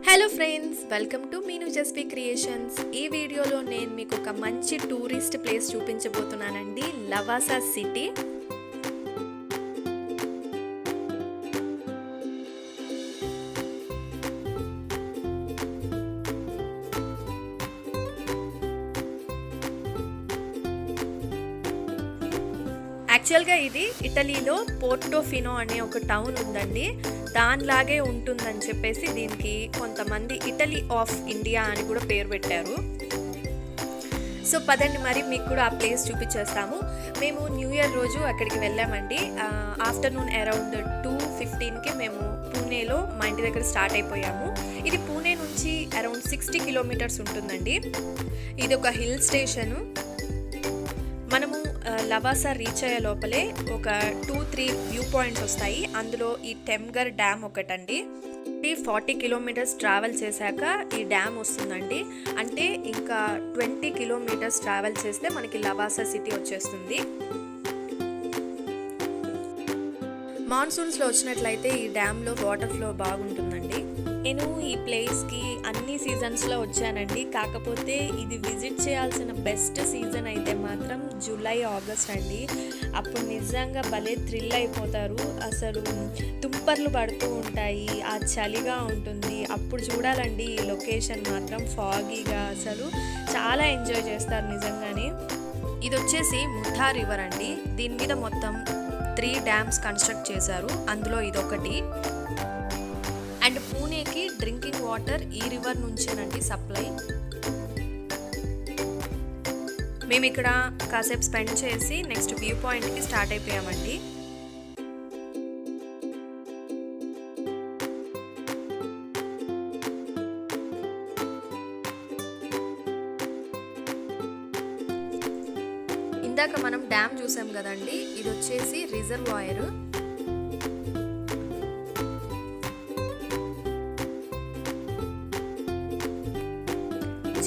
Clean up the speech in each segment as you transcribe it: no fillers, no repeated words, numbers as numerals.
Hello friends, welcome to మీను Jasprit creations. ఈ వీడియోలో నేను మీకు ఒక మంచి టూరిస్ట్ ప్లేస్ చూపించబోతున్నానండి, లవాసా సిటీ. యాక్చువల్గా ఇది ఇటలీలో పోర్టోఫినో అనే ఒక టౌన్ ఉందండి. దానిలాగే ఉంటుందని చెప్పేసి దీనికి కొంతమంది ఇటలీ ఆఫ్ ఇండియా అని కూడా పేరు పెట్టారు. సో పదండి, మరి మీకు కూడా ఆ ప్లేస్ చూపించేస్తాము. మేము న్యూ ఇయర్ రోజు అక్కడికి వెళ్ళామండి. ఆఫ్టర్నూన్ అరౌండ్ 2:15కి మేము పూణేలో మా ఇంటి దగ్గర స్టార్ట్ అయిపోయాము. ఇది పూణే నుంచి అరౌండ్ 60 కిలోమీటర్స్ ఉంటుందండి. ఇది ఒక హిల్ స్టేషను. మనము లవాసా రీచ్ అయ్యే లోపలే ఒక 2-3 వ్యూ పాయింట్స్ వస్తాయి. అందులో ఈ టెమ్గర్ డ్యామ్ ఒకటండి. 40 కిలోమీటర్స్ ట్రావెల్ చేశాక ఈ డ్యామ్ వస్తుందండి. అంటే ఇంకా 20 కిలోమీటర్స్ ట్రావెల్ చేస్తే మనకి లవాసా సిటీ వచ్చేస్తుంది. మాన్సూన్స్లో వచ్చినట్లయితే ఈ డ్యామ్లో వాటర్ ఫ్లో బాగుంటుందండి. నేను ఈ ప్లేస్కి అన్ని సీజన్స్లో వచ్చానండి. కాకపోతే ఇది విజిట్ చేయాల్సిన బెస్ట్ సీజన్ అయితే మాత్రం జూలై ఆగస్ట్ అండి. అప్పుడు నిజంగా భలే థ్రిల్ అయిపోతారు. అసలు తుంపర్లు పడుతూ ఉంటాయి, ఆ చలిగా ఉంటుంది. అప్పుడు చూడాలండి ఈ లొకేషన్ మాత్రం ఫాగీగా, అసలు చాలా ఎంజాయ్ చేస్తారు నిజంగానే. ఇది వచ్చేసి ముఠా రివర్ అండి. దీని మీద మొత్తం 3 డ్యామ్స్ కన్స్ట్రక్ట్ చేశారు. అందులో ఇదొకటి. అండ్ పూణేకి డ్రింకింగ్ వాటర్ ఈ రివర్ నుంచేనండి సప్లై. మేము ఇక్కడ కాసేపు స్పెండ్ చేసి నెక్స్ట్ వ్యూ పాయింట్కి స్టార్ట్ అయిపోయామండి. ఇందాక మనం డ్యామ్ చూసాం కదండి, ఇది వచ్చేసి రిజర్వాయర్.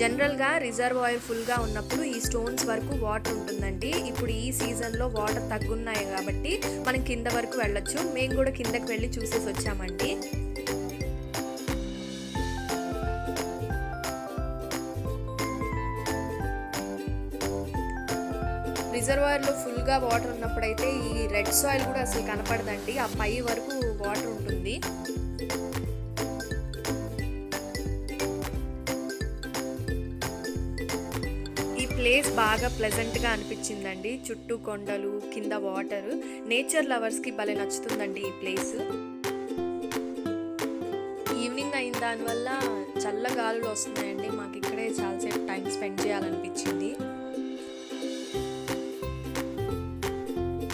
జనరల్గా రిజర్వాయర్ ఫుల్గా ఉన్నప్పుడు ఈ స్టోన్స్ వరకు వాటర్ ఉంటుందండి. ఇప్పుడు ఈ సీజన్లో వాటర్ తగ్గున్నాయి కాబట్టి మనం కింద వరకు వెళ్ళొచ్చు. మేము కూడా కిందకి వెళ్ళి చూసేసి వచ్చామండి. రిజర్వాయర్లో ఫుల్గా వాటర్ ఉన్నప్పుడైతే ఈ రెడ్ సాయిల్ కూడా అసలు కనపడదండి. ఆ పై వరకు వాటర్ ఉంటుంది. ప్లేస్ బాగా ప్లెజెంట్గా అనిపించిందండి. చుట్టూ కొండలు, కింద వాటర్. నేచర్ లవర్స్కి భలే నచ్చుతుందండి ఈ ప్లేస్. ఈవినింగ్ అయిన దానివల్ల చల్ల గాలులు వస్తున్నాయండి. మాకు ఇక్కడే చాలాసేపు టైం స్పెండ్ చేయాలనిపించింది.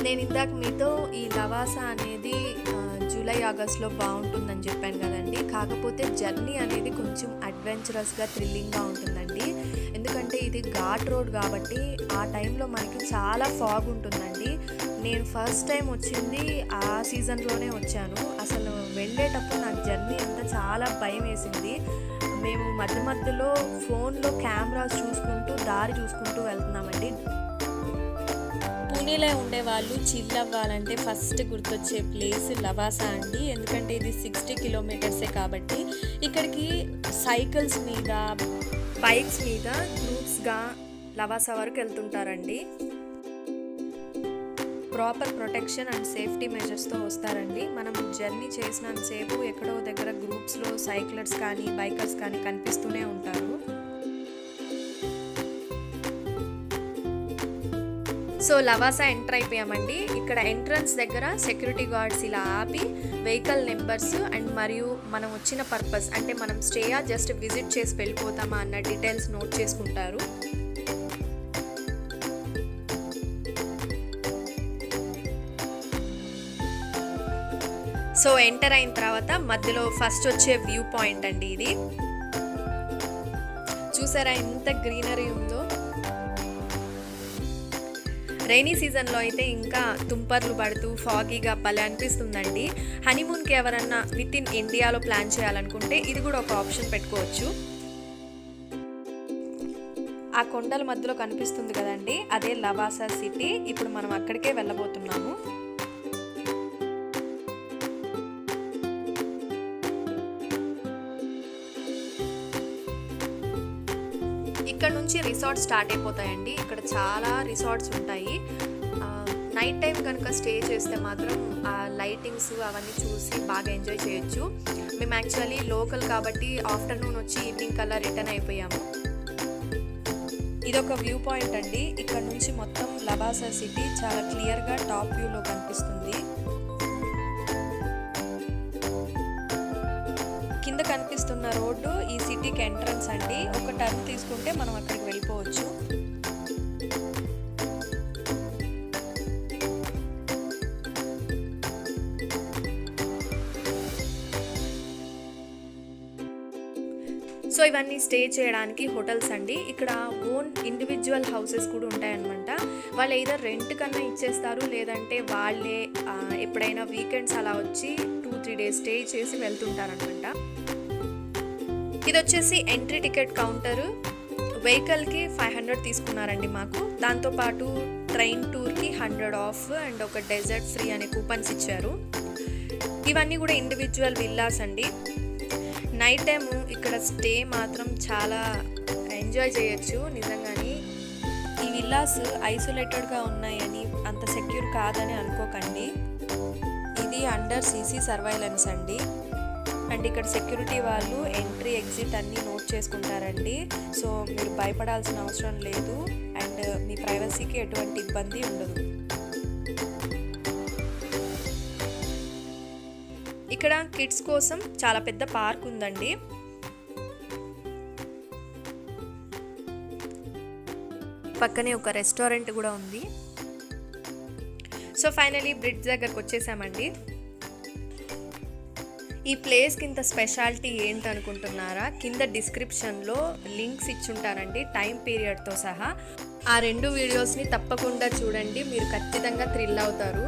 నేను ఇందాక మీతో ఈ లవాసా అనేది జూలై ఆగస్ట్లో బాగుంటుందని చెప్పాను కదండి. కాకపోతే జర్నీ అనేది కొంచెం అడ్వెంచరస్గా, థ్రిల్లింగ్గా ఉంటుందండి. ఎందుకంటే ఇది ఘాట్ రోడ్ కాబట్టి ఆ టైంలో మనకి చాలా ఫాగ్ ఉంటుందండి. నేను ఫస్ట్ టైం వచ్చింది ఆ సీజన్లోనే వచ్చాను. అసలు వెళ్ళేటప్పుడు నాకు జర్నీ అంతా చాలా భయం వేసింది. మేము మధ్య మధ్యలో ఫోన్లో కెమెరాస్ చూసుకుంటూ దారి చూసుకుంటూ వెళ్తున్నామండి. పూణేలో ఉండే వాళ్ళు చిల్ అవ్వాలంటే ఫస్ట్ గుర్తొచ్చే ప్లేస్ లవాసా అండి. ఎందుకంటే ఇది 60 కిలోమీటర్సే కాబట్టి ఇక్కడికి సైకిల్స్ మీద, బైక్స్ మీద గ్రూప్స్గా లవాసా వరకు వెళ్తుంటారండి. ప్రాపర్ ప్రొటెక్షన్ అండ్ సేఫ్టీ మెజర్స్తో వస్తారండి. మనం జర్నీ చేసినంతసేపు ఎక్కడో దగ్గర గ్రూప్స్లో సైక్లర్స్ కానీ బైకర్స్ కానీ కనిపిస్తూనే ఉంటారు. సో లవాసా ఎంటర్ అయిపోయామండి. ఇక్కడ ఎంట్రన్స్ దగ్గర సెక్యూరిటీ గార్డ్స్ ఇలా ఆపి వెహికల్ నెంబర్స్ అండ్ మరియు మనం వచ్చిన పర్పస్, అంటే మనం స్టేయా జస్ట్ విజిట్ చేసి వెళ్ళిపోతామా అన్న డీటెయిల్స్ నోట్ చేసుకుంటారు. సో ఎంటర్ అయిన తర్వాత మధ్యలో ఫస్ట్ వచ్చే వ్యూ పాయింట్ అండి ఇది. చూసారా ఎంత గ్రీనరీ ఉందో. రైనీ సీజన్లో అయితే ఇంకా తుంపర్లు పడుతూ ఫాగీగా భలే అనిపిస్తుందండి. హనీమూన్కి ఎవరన్నా విత్ ఇన్ ఇండియాలో ప్లాన్ చేయాలనుకుంటే ఇది కూడా ఒక ఆప్షన్ పెట్టుకోవచ్చు. ఆ కొండల మధ్యలో కనిపిస్తుంది కదండి, అదే లవాసా సిటీ. ఇప్పుడు మనం అక్కడికే వెళ్ళబోతున్నాము. ఇక్కడ నుంచి రిసార్ట్స్ స్టార్ట్ అయిపోతాయండి. ఇక్కడ చాలా రిసార్ట్స్ ఉంటాయి. నైట్ టైం కనుక స్టే చేస్తే మాత్రం ఆ లైటింగ్స్ అవన్నీ చూసి బాగా ఎంజాయ్ చేయొచ్చు. మేము యాక్చువల్లీ లోకల్ కాబట్టి ఆఫ్టర్నూన్ వచ్చి ఈవినింగ్ కల్లా రిటర్న్ అయిపోయాము. ఇదొక వ్యూ పాయింట్ అండి. ఇక్కడ నుంచి మొత్తం లవాసా సిటీ చాలా క్లియర్గా టాప్ వ్యూలో కనిపిస్తుంది. కింద కనిపిస్తున్న రోడ్డు ఈ సిటీకి ఎంట్రన్స్ అండి. ఒక టర్న్ తీసుకుంటే మనం అక్కడికి వెళ్ళిపోవచ్చు. సో ఇవన్నీ స్టే చేయడానికి హోటల్స్ అండి. ఇక్కడ ఓన్ ఇండివిజువల్ హౌసెస్ కూడా ఉంటాయన్నమాట. వాళ్ళు ఏదైనా రెంట్ కన్నా ఇచ్చేస్తారు, లేదంటే వాళ్ళే ఎప్పుడైనా వీకెండ్స్ అలా వచ్చి 2-3 డేస్ స్టే చేసి వెళ్తుంటారనమాట. ఇది వచ్చేసి ఎంట్రీ టికెట్ కౌంటరు. వెహికల్కి 500 తీసుకున్నారండి మాకు. దాంతోపాటు ట్రైన్ టూర్కి 100 ఆఫ్ అండ్ ఒక డెజర్ట్ ఫ్రీ అనే కూపన్స్ ఇచ్చారు. ఇవన్నీ కూడా ఇండివిజువల్ విల్లాస్ అండి. నైట్ టైము ఇక్కడ స్టే మాత్రం చాలా ఎంజాయ్ చేయొచ్చు నిజంగానే. ఈ విల్లాస్ ఐసోలేటెడ్గా ఉన్నాయని అంత సెక్యూర్ కాదని అనుకోకండి. ఇది అండర్ సీసీ సర్వైలెన్స్ అండి. అండ్ ఇక్కడ సెక్యూరిటీ వాళ్ళు ఎంట్రీ ఎగ్జిట్ అన్నీ నోట్ చేసుకుంటారండి. సో మీరు భయపడాల్సిన అవసరం లేదు అండ్ మీ ప్రైవసీకి ఎటువంటి ఇబ్బంది ఉండదు. ఇక్కడ కిడ్స్ కోసం చాలా పెద్ద పార్క్ ఉందండి. పక్కనే ఒక రెస్టారెంట్ కూడా ఉంది. సో ఫైనలీ బ్రిడ్జ్ దగ్గరకు వచ్చేసామండి. ఈ ప్లేస్కి ఇంత స్పెషాలిటీ ఏంటనుకుంటున్నారా? కింద డిస్క్రిప్షన్లో లింక్స్ ఇచ్చుంటారండి టైం పీరియడ్తో సహా. ఆ 2 వీడియోస్ని తప్పకుండా చూడండి, మీరు ఖచ్చితంగా థ్రిల్ అవుతారు.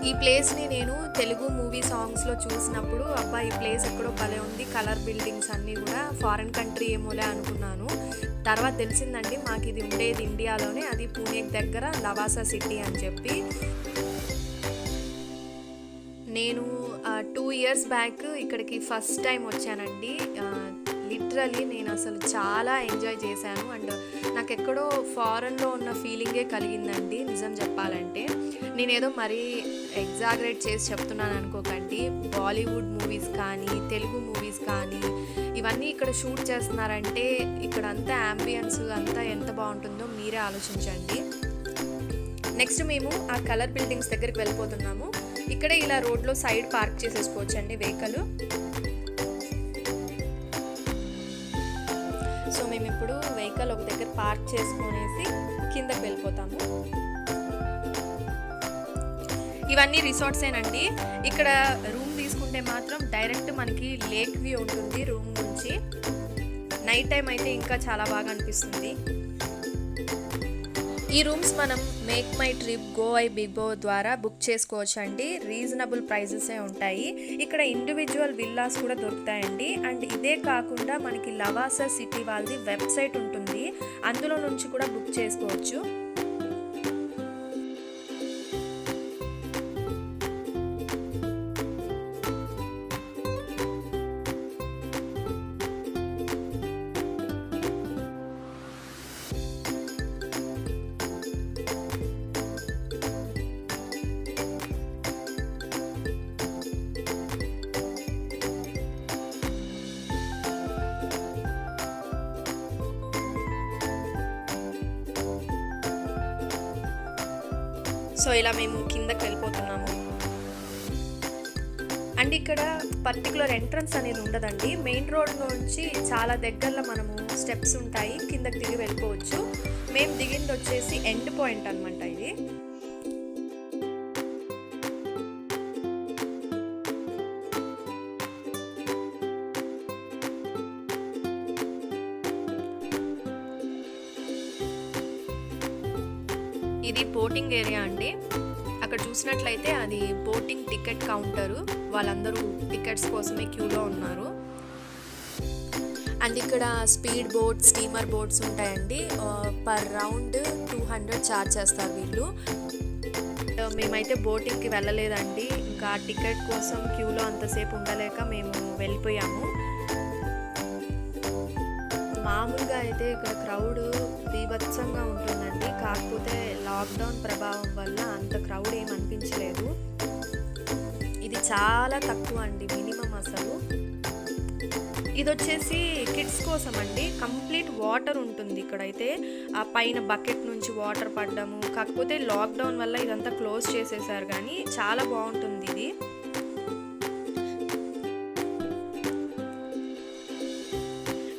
ఈ ప్లేస్ని నేను తెలుగు మూవీ సాంగ్స్లో చూసినప్పుడు అబ్బా ఈ ప్లేస్ ఎక్కడో భలే ఉంది, కలర్ బిల్డింగ్స్ అన్నీ కూడా ఫారెన్ కంట్రీ ఏమోలే అనుకున్నాను. తర్వాత తెలిసిందండి మాకు ఇది ఉండేది ఇండియాలోనే, అది పూణేకి దగ్గర లవాసా సిటీ అని చెప్పి. నేను 2 years బ్యాక్ ఇక్కడికి ఫస్ట్ టైం వచ్చానండి. లిటరలీ నేను అసలు చాలా ఎంజాయ్ చేశాను అండ్ నాకు ఎక్కడో ఫారెన్లో ఉన్న ఫీలింగే కలిగిందండి నిజం చెప్పాలంటే. నేనేదో మరీ ఎగ్జాగరేట్ చేసి చెప్తున్నాను అనుకోకండి. బాలీవుడ్ మూవీస్ కానీ తెలుగు మూవీస్ కానీ ఇవన్నీ ఇక్కడ షూట్ చేస్తున్నారంటే ఇక్కడ అంతా యాంబియన్స్ అంతా ఎంత బాగుంటుందో మీరే ఆలోచించండి. నెక్స్ట్ మేము ఆ కలర్ బిల్డింగ్స్ దగ్గరికి వెళ్ళిపోతున్నాము. ఇక్కడే ఇలా రోడ్లో సైడ్ పార్క్ చేసేసుకోవచ్చండి వెహికల్. సో మేము ఇప్పుడు వెహికల్ ఒక దగ్గర పార్క్ చేసుకునేసి కిందకి వెళ్ళిపోతాము. ఇవన్నీ రిసార్ట్సేనండి. ఇక్కడ రూమ్ తీసుకుంటే మాత్రం డైరెక్ట్ మనకి లేక్ వ్యూ ఉంటుంది రూమ్ నుంచి. నైట్ టైం అయితే ఇంకా చాలా బాగా అనిపిస్తుంది. ఈ రూమ్స్ మనం make my trip go I Bigo ద్వారా బుక్ చేసుకోవచ్చు అండి. రీజనబుల్ ప్రైజెసే ఉంటాయి. ఇక్కడ ఇండివిజువల్ విల్లాస్ కూడా దొరుకుతాయండి. అండ్ ఇదే కాకుండా మనకి లవాసా సిటీ వాళ్ళది వెబ్సైట్ ఉంటుంది, అందులో నుంచి కూడా బుక్ చేసుకోవచ్చు. సో ఇలా మేము కిందకి వెళ్ళిపోతున్నాము. అండ్ ఇక్కడ పర్టికులర్ ఎంట్రన్స్ అనేది ఉండదండి. మెయిన్ రోడ్ నుంచి చాలా దగ్గరలో మనము స్టెప్స్ ఉంటాయి, కిందకి దిగి వెళ్ళిపోవచ్చు. మేము దిగింది వచ్చేసి ఎండ్ పాయింట్ అనమాట ఇది. ఇది బోటింగ్ ఏరియా అండి. అక్కడ చూసినట్లయితే అది బోటింగ్ టికెట్ కౌంటరు. వాళ్ళందరూ టికెట్స్ కోసమే క్యూలో ఉన్నారు. అండ్ ఇక్కడ స్పీడ్ బోట్, స్టీమర్ బోట్స్ ఉంటాయండి. పర్ రౌండ్ 200 ఛార్జ్ చేస్తారు వీళ్ళు. మేమైతే బోటింగ్కి వెళ్ళలేదండి. ఇంకా టికెట్ కోసం క్యూలో అంతసేపు ఉండలేక మేము వెళ్ళిపోయాము. మామూలుగా అయితే ఇక్కడ క్రౌడ్ బీభత్సంగా ఉంటుందండి. కాకపోతే లాక్డౌన్ ప్రభావం వల్ల అంత క్రౌడ్ ఏం అనిపించలేదు. ఇది చాలా తక్కువ అండి, మినిమం అసలు. ఇదొచ్చేసి కిడ్స్ కోసం అండి. కంప్లీట్ వాటర్ ఉంటుంది ఇక్కడైతే. ఆ పైన బకెట్ నుంచి వాటర్ పడ్డము. కాకపోతే లాక్డౌన్ వల్ల ఇదంతా క్లోజ్ చేసేసారు, కానీ చాలా బాగుంటుంది ఇది.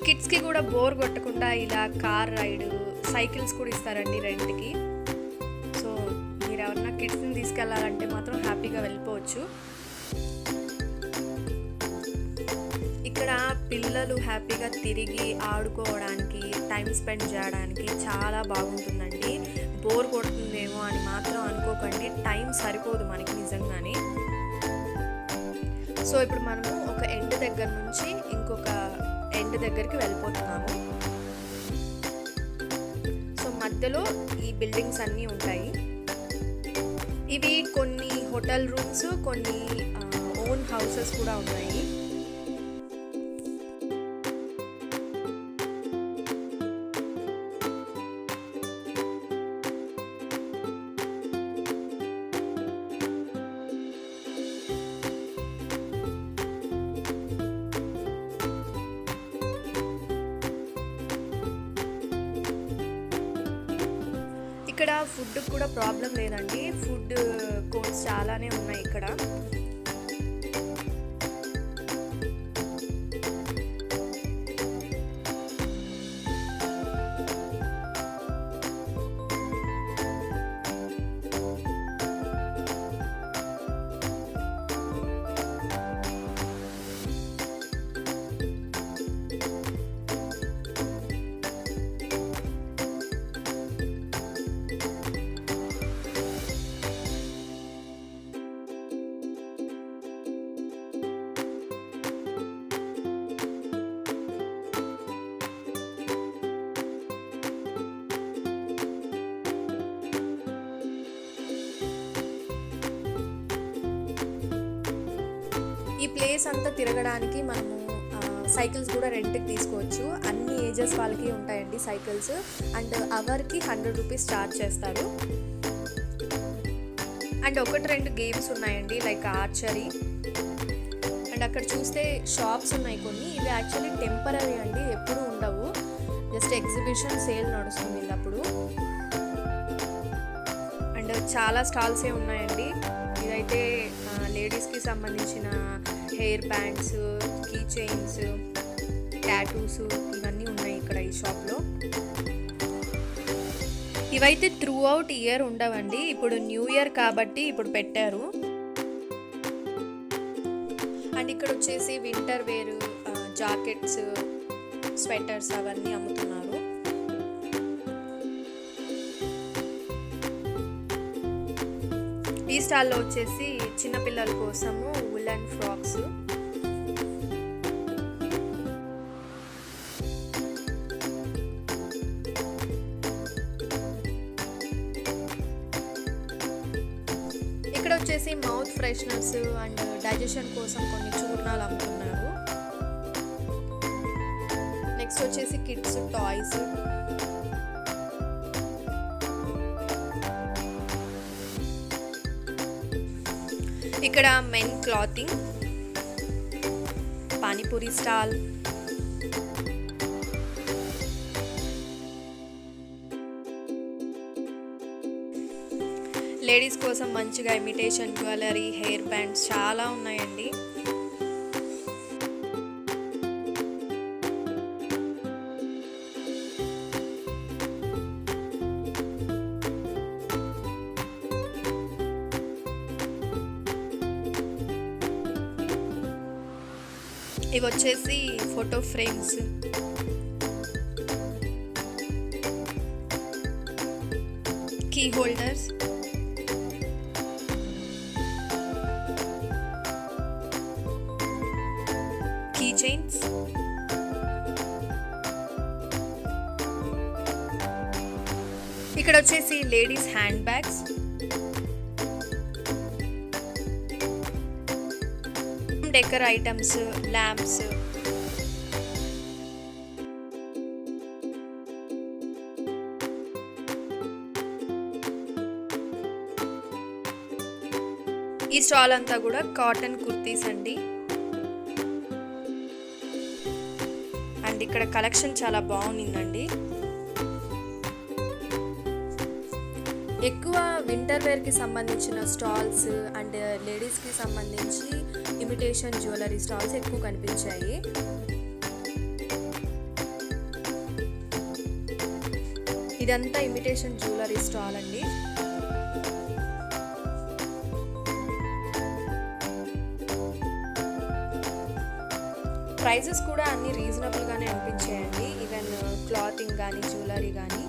కిడ్స్కి కూడా బోర్ కొట్టకుండా ఇలా కార్ రైడ్, సైకిల్స్ కూడా ఇస్తారండి రెంట్కి. సో మీరు ఎవరన్నా కిడ్స్ని తీసుకెళ్లాలంటే మాత్రం హ్యాపీగా వెళ్ళిపోవచ్చు. ఇక్కడ పిల్లలు హ్యాపీగా తిరిగి ఆడుకోవడానికి, టైం స్పెండ్ చేయడానికి చాలా బాగుంటుందండి. బోర్ కొడుతుందేమో అని మాత్రం అనుకోకండి, టైం సరిపోదు మనకి నిజంగానే. సో ఇప్పుడు మనము ఒక ఎండ్ దగ్గర నుంచి ఇంకొక ఎండ్ దగ్గరికి వెళ్ళిపోతున్నాము. సో మధ్యలో ఈ బిల్డింగ్స్ అన్నీ ఉంటాయి. ఇవి కొన్ని హోటల్ రూమ్స్, కొన్ని ఓన్ హౌసెస్ కూడా ఉన్నాయి. ఇక్కడ ఫుడ్ కూడా ప్రాబ్లం లేదండి. ఫుడ్ కోర్ట్స్ చాలానే ఉన్నాయి ఇక్కడ. ఈ ప్లేస్ అంతా తిరగడానికి మనము సైకిల్స్ కూడా రెంట్కి తీసుకోవచ్చు. అన్ని ఏజెస్ వాళ్ళకి ఉంటాయండి సైకిల్స్. అండ్ అవర్కి 100 రూపీస్ ఛార్జ్ చేస్తారు. అండ్ 1-2 గేమ్స్ ఉన్నాయండి, లైక్ ఆర్చరీ. అండ్ అక్కడ చూస్తే షాప్స్ ఉన్నాయి కొన్ని. ఇవి యాక్చువల్లీ టెంపరీ అండి, ఎప్పుడూ ఉండవు. జస్ట్ ఎగ్జిబిషన్ సేల్ నడుస్తుంది అప్పుడు. అండ్ చాలా స్టాల్సే ఉన్నాయండి. ఇదైతే లేడీస్కి సంబంధించిన hair bands, key chains, tattoos ఇవన్నీ ఉన్నాయి ఇక్కడ ఈ షాప్లో. ఇవైతే త్రూ అవుట్ ఇయర్ ఉండవండి. ఇప్పుడు న్యూ ఇయర్ కాబట్టి ఇప్పుడు పెట్టారు. అండ్ ఇక్కడ వచ్చేసి వింటర్ వేర్, జాకెట్స్, స్వెటర్స్ అవన్నీ అమ్ముతున్నారు. ఈ స్టాల్లో వచ్చేసి చిన్నపిల్లల కోసము వులెన్ ఫ్రాక్స్. ఇక్కడ వచ్చేసి మౌత్ ఫ్రెషనర్స్ అండ్ డైజెషన్ కోసం కొన్ని చూర్ణాలు అమ్ముతున్నారు. నెక్స్ట్ వచ్చేసి కిడ్స్ టాయ్స్. ఇక్కడ men clothing, panipuri stall, ladies కోసం మంచిగా ఇమిటేషన్ జ్యువెలరీ, హెయిర్ బ్యాండ్స్ చాలా ఉన్నాయండి. ఇవి వచ్చేసి photo frames, key holders, key chains, ఇక్కడ వచ్చేసి ladies hand bags, decor items, lamps, stall అంతా కూడా కాటన్ కుర్తీస్ అండి. అండ్ ఇక్కడ కలెక్షన్ చాలా బాగుందండి. ఎక్కువ వింటర్ వేర్కి సంబంధించిన స్టాల్స్ అండ్ లేడీస్కి సంబంధించి ఇమిటేషన్ జ్యువెలరీ స్టాల్స్ ఎక్కువ కనిపించాయి. ఇదంతా ఇమిటేషన్ జ్యువెలరీ స్టాల్ అండి. ప్రైజెస్ కూడా అన్ని రీజనబుల్గానే అనిపించాయండి. ఈవెన్ క్లాతింగ్ కానీ జ్యువెలరీ కానీ.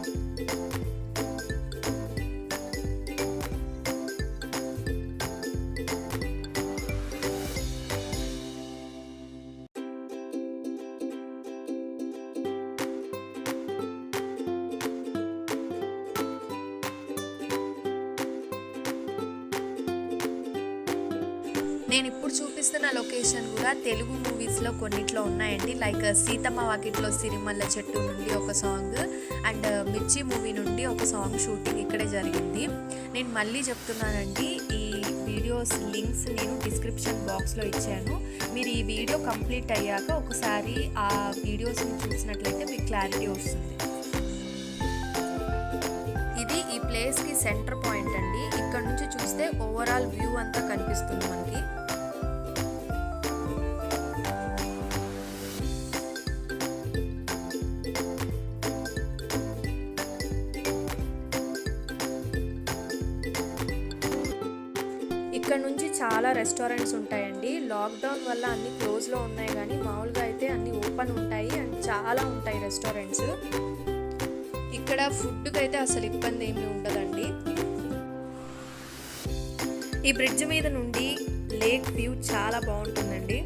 నేను ఇప్పుడు చూపిస్తున్న లొకేషన్ కూడా తెలుగు మూవీస్లో కొన్నిట్లో ఉన్నాయండి. లైక్ సీతమ్మ వాకిట్లో సిరిమల్ల చెట్టు నుండి ఒక సాంగ్ అండ్ మిర్చి మూవీ నుండి ఒక సాంగ్ షూటింగ్ ఇక్కడే జరిగింది. నేను మళ్ళీ చెప్తున్నానండి, ఈ వీడియోస్ లింక్స్ నేను డిస్క్రిప్షన్ బాక్స్లో ఇచ్చాను. మీరు ఈ వీడియో కంప్లీట్ అయ్యాక ఒకసారి ఆ వీడియోస్ని చూసినట్లయితే మీకు క్లారిటీ వస్తుంది. ఇది ఈ ప్లేస్కి సెంటర్ పాయింట్ అండి. ఇక్కడ నుంచి చూస్తే ఓవరాల్ వ్యూ అంతా కనిపిస్తుంది మనకి. ఇక్కడ నుంచి చాలా రెస్టారెంట్స్ ఉంటాయండి. లాక్డౌన్ వల్ల అన్ని క్లోజ్లో ఉన్నాయి, కానీ మామూలుగా అయితే అన్ని ఓపెన్ ఉంటాయి అండ్ చాలా ఉంటాయి రెస్టారెంట్స్. ఇక్కడ ఫుడ్కి అయితే అసలు ఇబ్బంది ఏమీ ఉండదండి. ఈ బ్రిడ్జ్ మీద నుండి లేక్ వ్యూ చాలా బాగుంటుందండి.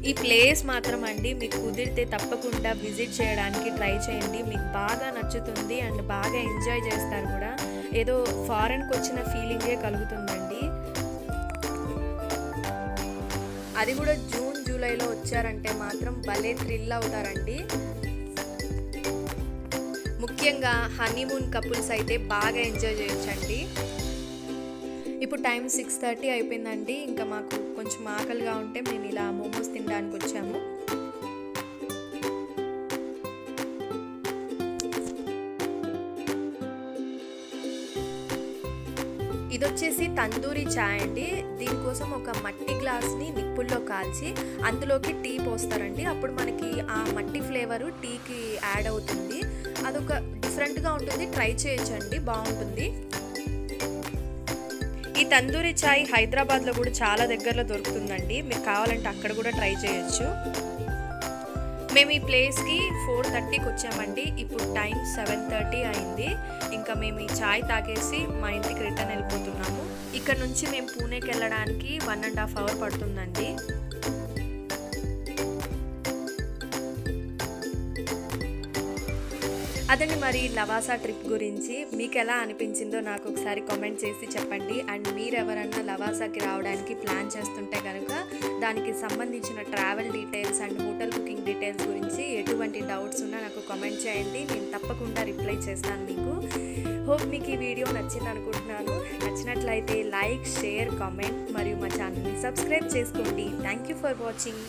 ఈ ప్లేస్ మాత్రం అండి మీకు కుదిరితే తప్పకుండా విజిట్ చేయడానికి ట్రై చేయండి. మీకు బాగా నచ్చుతుంది అండ్ బాగా ఎంజాయ్ చేస్తారు కూడా. ఏదో ఫారెన్కి వచ్చిన ఫీలింగే కలుగుతుందండి. అది కూడా జూన్ జూలైలో వచ్చారంటే మాత్రం భలే థ్రిల్ అవుతారండి. ముఖ్యంగా హనీమూన్ కపుల్స్ అయితే బాగా ఎంజాయ్ చేయొచ్చండి. ఇప్పుడు టైం 6:30 అయిపోయిందండి. ఇంకా మాకు కొంచెం ఆకలిగా ఉంటే మేము ఇలా మోమోస్ తినడానికి వచ్చాము. ఇది వచ్చేసి తందూరి చాయ్ అండి. దీనికోసం ఒక మట్టి గ్లాస్ని నిప్పుల్లో కాల్చి అందులోకి టీ పోస్తారండి. అప్పుడు మనకి ఆ మట్టి ఫ్లేవరు టీకి యాడ్ అవుతుంది. అదొక డిఫరెంట్గా ఉంటుంది, ట్రై చేయొచ్చండి, బాగుంటుంది. ఈ తందూరి చాయ్ హైదరాబాద్లో కూడా చాలా దగ్గరలో దొరుకుతుందండి. మీకు కావాలంటే అక్కడ కూడా ట్రై చేయొచ్చు. మేము ఈ ప్లేస్కి 4:30కి వచ్చామండి. ఇప్పుడు టైం 7:30 అయింది. ఇంకా మేము ఈ చాయ్ తాగేసి మా ఇంటికి రిటర్న్ వెళ్ళిపోతున్నాము. ఇక్కడ నుంచి మేము పూణేకి వెళ్ళడానికి 1.5 అవర్ పడుతుందండి. అదండి మరి లవాసా ట్రిప్ గురించి మీకు ఎలా అనిపించిందో నాకు ఒకసారి కామెంట్ చేసి చెప్పండి. అండ్ మీరు ఎవరన్నా లవాసాకి రావడానికి ప్లాన్ చేస్తుంటే కనుక దానికి సంబంధించిన travel details and hotel booking details గురించి ఎటువంటి డౌట్స్ ఉన్నా నాకు కామెంట్ చేయండి. నేను తప్పకుండా రిప్లై చేస్తాను మీకు. హోప్ మీకు ఈ వీడియో నచ్చింది అనుకుంటున్నాను. నచ్చినట్లయితే లైక్, షేర్, కామెంట్ మరియు మా ఛానల్ని సబ్స్క్రైబ్ చేసుకోండి. Thank you for watching.